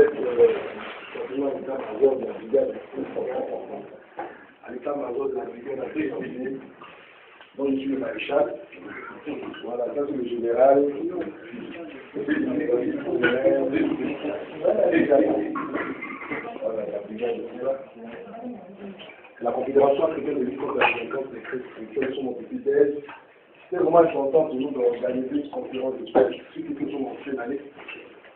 êtes certainement à l'état-major de la brigade, à l'état-major de la brigade africaine, dont je suis le maréchal. Voilà, ça c'est le général. Voilà, la brigade de là. La Confédération africaine de lutte contre la délinquance des chrétiens sur mon petit thèse. C'est vraiment important pour nous d'organiser une conférence de presse, surtout que nous sommes en fin d'année,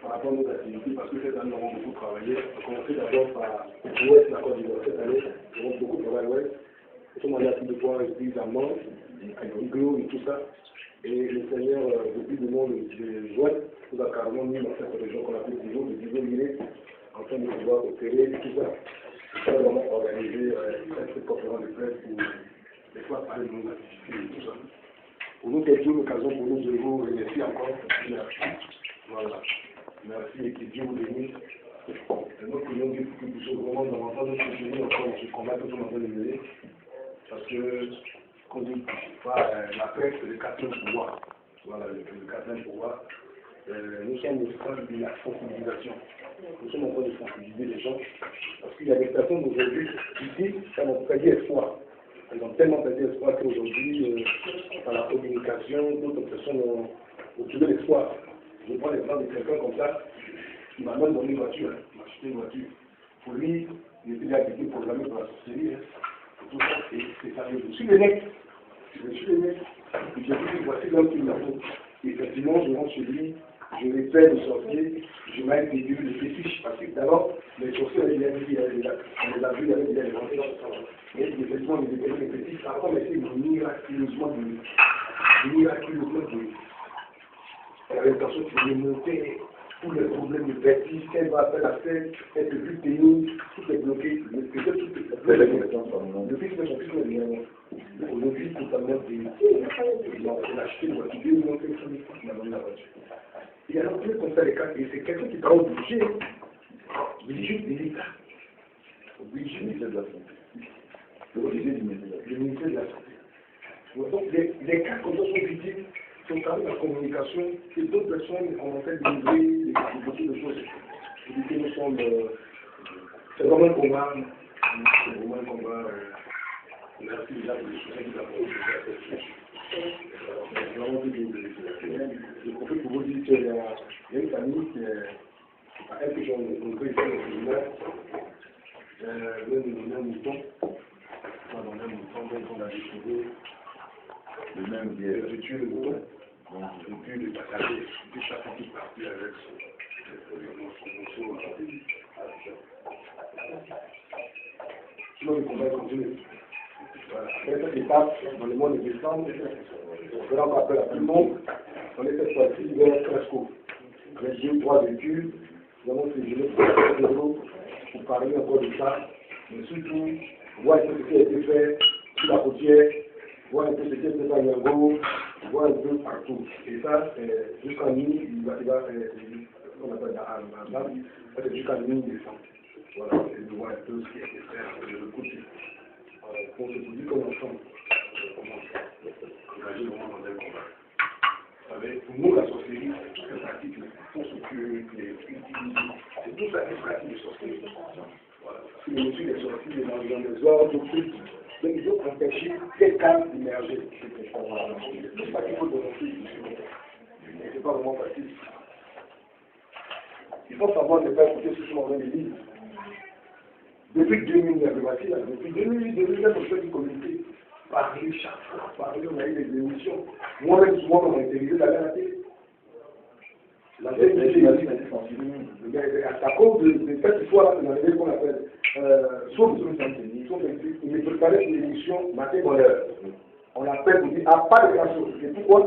par rapport à nos activités, parce que cette année, nous avons beaucoup travaillé. On a commencé d'abord par l'Ouest, la Côte d'Ivoire. Cette année, nous avons beaucoup travaillé à l'Ouest. Nous sommes allés à Toulousain, évidemment, à Iglo et tout ça. Et le Seigneur, depuis le monde de Joël, nous a carrément mis dans cette région qu'on appelle Divo, de Divo Miné, en train de pouvoir opérer tout ça. Nous avons vraiment organisé cette conférence de presse pour des fois parler de nos activités et tout ça. Pour nous, c'est une occasion pour nous de vous remercier encore. Merci. Voilà. Merci et que Dieu vous bénisse. Notre prions Dieu pour que vous puissiez vraiment davantage nous soutenir encore dans ce combat que nous sommes en train de mener. Parce que, comme dit pas la presse, c'est le quatrième pouvoir. Voilà, le quatrième pouvoir. Nous sommes au stade de la sensibilisation. Nous sommes en train de sensibiliser les gens. Parce qu'il y a des personnes aujourd'hui, ici, qui ont perdu espoir. Elles ont tellement perdu espoir qu'aujourd'hui, par la communication, d'autres personnes ont trouvé l'espoir. Je prends l'exemple de quelqu'un comme ça, qui m'a même donné une voiture, il m'a acheté une voiture. Pour lui, il était déjà été programmé pour la sorcellerie. Tout ça, c'est ça. Je suis le mec. Je suis le mec. Et j'ai dit, voici l'homme qui m'a fait. Effectivement, je rentre chez lui, je les fais le sorcier, je mets des bulles de fétiche. Parce que d'abord, les sorciers, on les a vus, il y avait déjà les vendeurs. Mais effectivement, les dépêches de fétiche, après, on essaie miraculeusement de la personne qui veut monter tous les problèmes de vertige, qu'elle va faire la fête, elle ne peut plus tenir, tout est bloqué. Le fils de son fils est aujourd'hui totalement il a acheté une voiture, il a monté il m'a donné la voiture. Il y a un peu comme ça les cas, et c'est quelqu'un qui travaille au budget de l'État. Au budget de la santé. Le ministère de la santé. Donc les cas comme ça sont victimes. Sont quand même la communication et d'autres personnes ont fait livrer beaucoup de choses. Je dis que nous sommes. C'est vraiment un combat. C'est vraiment un combat. Merci déjà pour le soutien que vous avez apporté. Je profite pour vous dire qu'il y a une famille qui est à elle que j'ai rencontrée ici au tribunal. Nous donner un mouton. On a donné un mouton, donc on a décidé de tuer le mouton. Et puis le passager, puis chacun qui partit avec son morceau. Sinon le combat continue. Voilà. Après cette étape, dans le mois de décembre, on fera un appel à tout le monde. On est cette fois-ci vers Cresco. Avec 2 ou 3 véhicules, nous avons séjourné pour parler encore de ça. Mais surtout, voir un peu ce qui a été fait sur la côtière, voir un peu ce qui a été fait à Yango, voir un peu partout. Et ça, c'est jusqu'à minuit, il va faire ce qu'on appelle la c'est jusqu'à minuit décembre. Voilà, c'est de voir un peu ce qui a été fait de l'autre côté. On se dit comme ensemble, on engage vraiment dans un combat. Vous savez, pour nous, la sorcellerie, c'est toutes les pratiques, les fausses occultes, les spiritualités, c'est tout ça, les pratiques de sorcellerie. Voilà. Si le monsieur est sorti dans les ordres occultes, donc il faut empêcher quelqu'un d'émerger. C'est tout ça qu'il faut dénoncer ici. Mais c'est pas vraiment facile. Il faut savoir ne pas écouter ce que l'on vient de dire. Depuis 2000, depuis 2008, 2009, on fait du comité. Paris, chaque fois, Paris, on a eu des émissions. Moi-même, souvent, on a interviewé la télé. La télé, il a dit, à cause de cette histoire-là, on avait qu'on appelle sauf il me préparait une émission matin bonheur. On l'appelle pour dire, ah, pas de cadeau. Et pourquoi?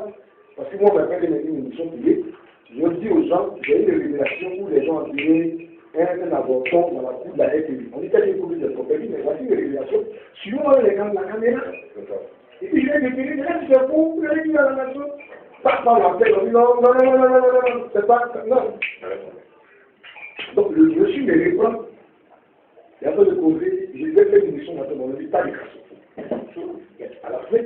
Parce que moi, on m'appelle une émission privée. Je dis aux gens, j'ai eu une révélation où les gens ont tiré un avorton dans la cour de la RTV. On dit qu'il y a une cour de propriété, mais voici une révélation. Suivons la caméra. Et puis je vais décrire, mais là, tu fais pour, vous allez dire à la nation. Pas on l'appelle, on dit non, c'est pas, non. Donc le monsieur me répond, il y a pas de causer, j'ai fait une émission dans mon avis, pas de cadeau. À la fin,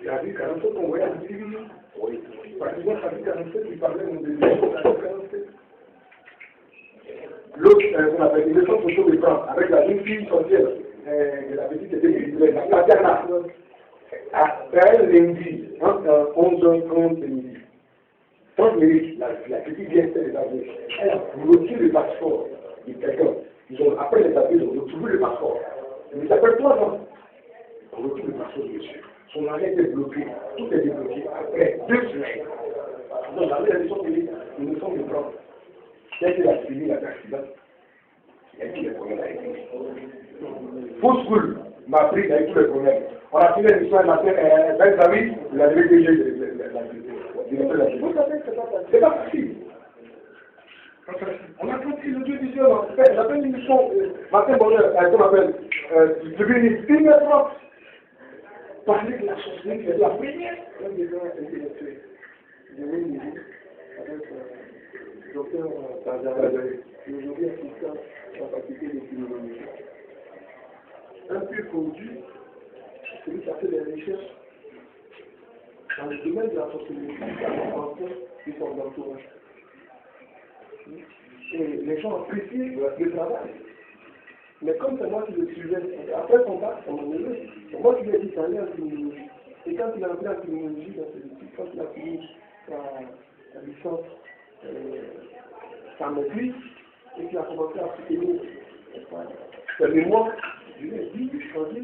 il a vu 47 qu'on voyait à la télévision. Oui. Pratiquement, ça a vu 47, il parlait de mon délire, 47. l'autre, on appelle une leçon photo de France, avec la jeune fille sorcière, la petite était la Tatiana. Après lundi, entre 11h30 et midi, 30 minutes, la petite vient faire les papiers. Elle a bloqué le passeport de quelqu'un. Après les papiers, ils ont retrouvé le passeport. Il s'appelle toi, non? On retrouve le passeport de monsieur. Son arrêt était bloqué. Tout est débloqué après 2 semaines. Donc, j'avais la leçon de prendre. Dès qu'il a fini l'accident, il a dit les problèmes avec lui. Full school m'a appris, il a eu tous les problèmes. On a fini l'émission un matin, Ben David, il a dit que j'ai c'est pas facile. On a compris le 2 dixième, j'appelle une émission, matin bonheur, qu'on appelle, tu deviens une heure parler de la sorcellerie, c'est la première. Un des gens intellectuels, j'ai eu une idée avec le docteur Tazaré, qui est aujourd'hui assistant à la faculté de criminologie. Un peu conduit, celui qui a fait des recherches dans le domaine de la sorcellerie, de son entourage. Et les gens apprécient le travail. Mais comme c'est moi qui le suivais, après son bac, ça m'a levé. C'est moi qui lui ai dit d'aller en criminologie. Et quand il a entré en criminologie dans ses études, quand il a fini sa licence, sa maîtrise, et qu'il a commencé à soutenir sa mémoire, je lui ai dit de choisir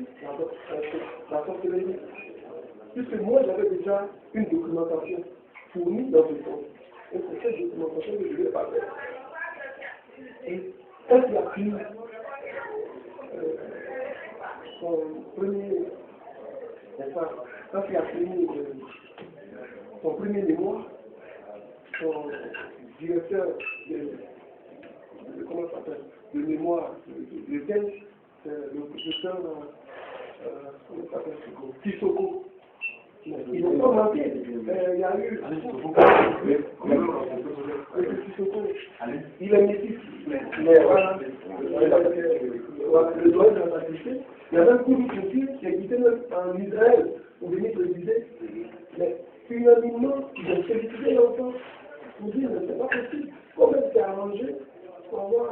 la sorcellerie. Puisque moi, j'avais déjà une documentation fournie dans ce sens. Et c'est cette documentation que je lui ai pas faite. Et quand il a fini son premier, quand il a fini son premier mémoire, son directeur comment ça s'appelle, de mémoire, de thèse, le professeur comment ça s'appelle, Kissoko. Ils n'ont pas manqué. Il y a eu il est métis. Mais voilà, le doigt de la faculté. Il y a même beaucoup de culture qui a quitté même en Israël pour venir présider. Mais finalement, ils ont félicité longtemps pour dire que ce n'est pas possible. Comment c'est arrangé pour avoir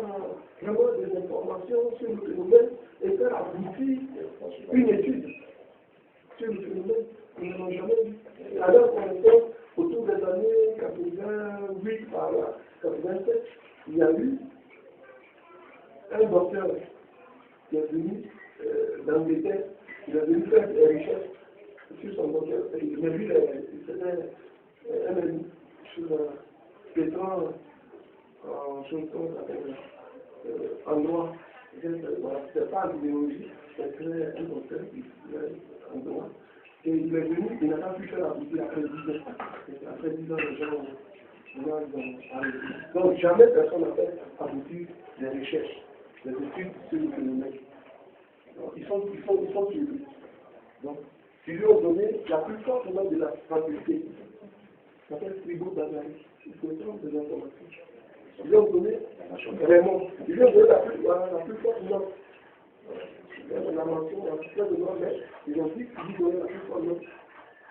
vraiment des informations sur le phénomène et faire aboutir une étude sur le phénomène. Ils n'en ont jamais vu. Alors qu'on était autour des années 88 par là, 87, il y a eu un docteur qui est venu d'Angleterre, il est venu faire des recherches sur son docteur. Il a vu, c'était un ami sur pétrole en chose en droit. C'est pas en idéologie, c'est un docteur en droit. Et il est venu, il n'a pas pu faire aboutir après 10 ans. Après 10 ans, les gens ont arrêté. Donc, jamais personne n'a fait aboutir des recherches, des études sur le phénomène. Ils sont suivis. Donc, ils lui ont donné la plus forte note de la faculté. Ça s'appelle Frigo d'analyse. Il faut prendre des informations. Ils lui ont donné vraiment, ils lui ont donné la plus forte note. La mention, la plupart de nos maîtres, ils ont dit qu'ils lui donnaient la plus forte note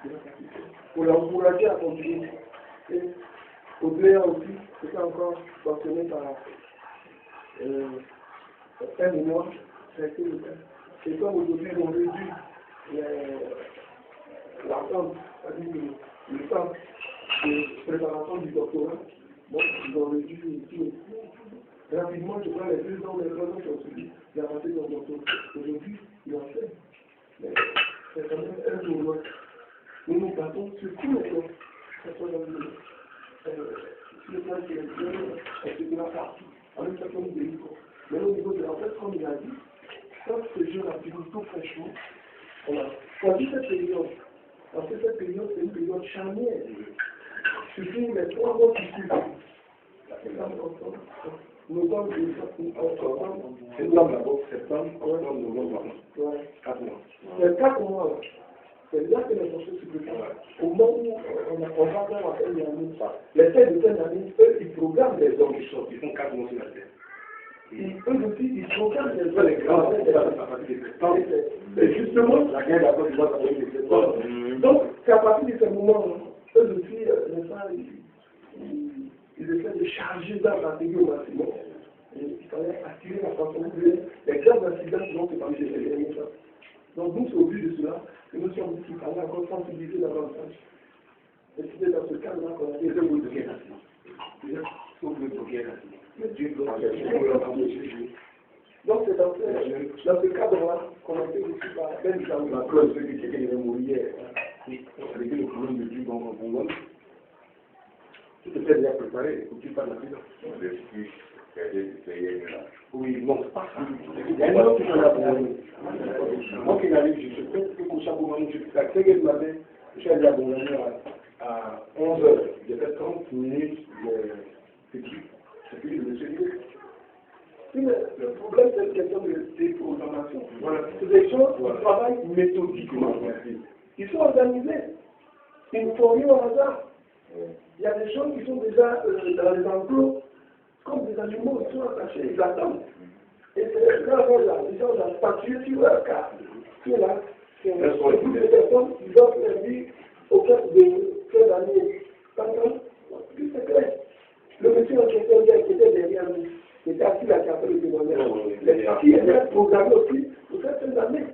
de la faculté. Pour l'encourager à continuer. Et au-delà aussi, c'était encore mentionné par un mémoire, ça a été le cas. Et comme aujourd'hui, ils ont réduit l'attente, c'est-à-dire le temps de préparation du doctorat, donc ils ont réduit tout. Rapidement, je crois, les 2 ans, les 3 ans qui ont suivi, il a passé son doctorat. Aujourd'hui, il a fait. Mais c'est quand même un tournoi. Nous nous battons sur tous les plans. Sur le plan intellectuel, etc. partout, avec chacun des livres. Mais au niveau de la fête, comme il a dit, quand ce jeu a fini tout fraîchement, on a choisi cette période. Parce que cette période, c'est une période charnière. Surtout les 3 mois qui suivent. Novembre, septembre, novembre, 4 mois. C'est 4 mois. C'est là que les choses se préparent. Au moment où on va faire appel à nous, les têtes de telle année, eux, ils programment les hommes qui sortent, ils font 4 mois sur la terre. Et eux aussi, ils programment les hommes qui sortent. Et justement, la guerre d'abord, ils vont travailler les septembre. Donc, c'est à partir de ce moment, eux aussi, les femmes, ils essaient de charger dans la télé au maximum. d'accident qui vont se passer ces derniers temps. Donc nous, c'est au but de cela que nous sommes ici, par là, encore sensibiliser davantage. Et c'était dans ce cadre-là qu'on a fait le de guerre. Donc c'est dans ce cadre-là qu'on a fait ici par Ben Jaoui. La preuve, c'est que quelqu'un est mort hier. Pour régler le problème de Dieu dans le Congo. Tout était déjà préparé, il faut que tu parles là-dedans. Oui, non, c'est pas ça. Il y a un autre qui est là pour nous. Moi qui arrive, je sais peut-être que pour ça, pour moi, je suis à 5h du matin, je suis allé à Bonani à 11h. J'ai fait 30 minutes de petit. C'est plus de monsieur. Oui, mais le problème, c'est une question de déprogrammation. Voilà. C'est des choses qui travaillent méthodiquement. Ils sont organisés. Ils ne font rien au hasard. Il y a des gens qui sont déjà dans les enclos, comme des animaux, ils sont attachés, ils attendent. Et c'est quand les gens ont statué sur leur cas, qui est là, c'est un groupe de personnes qui doivent servir au cap de fin d'année. Puis c'est clair. Le monsieur en question qui était derrière nous, qui était assis là, qui a fait le témoignage, qui était programmé aussi pour cette fin d'année.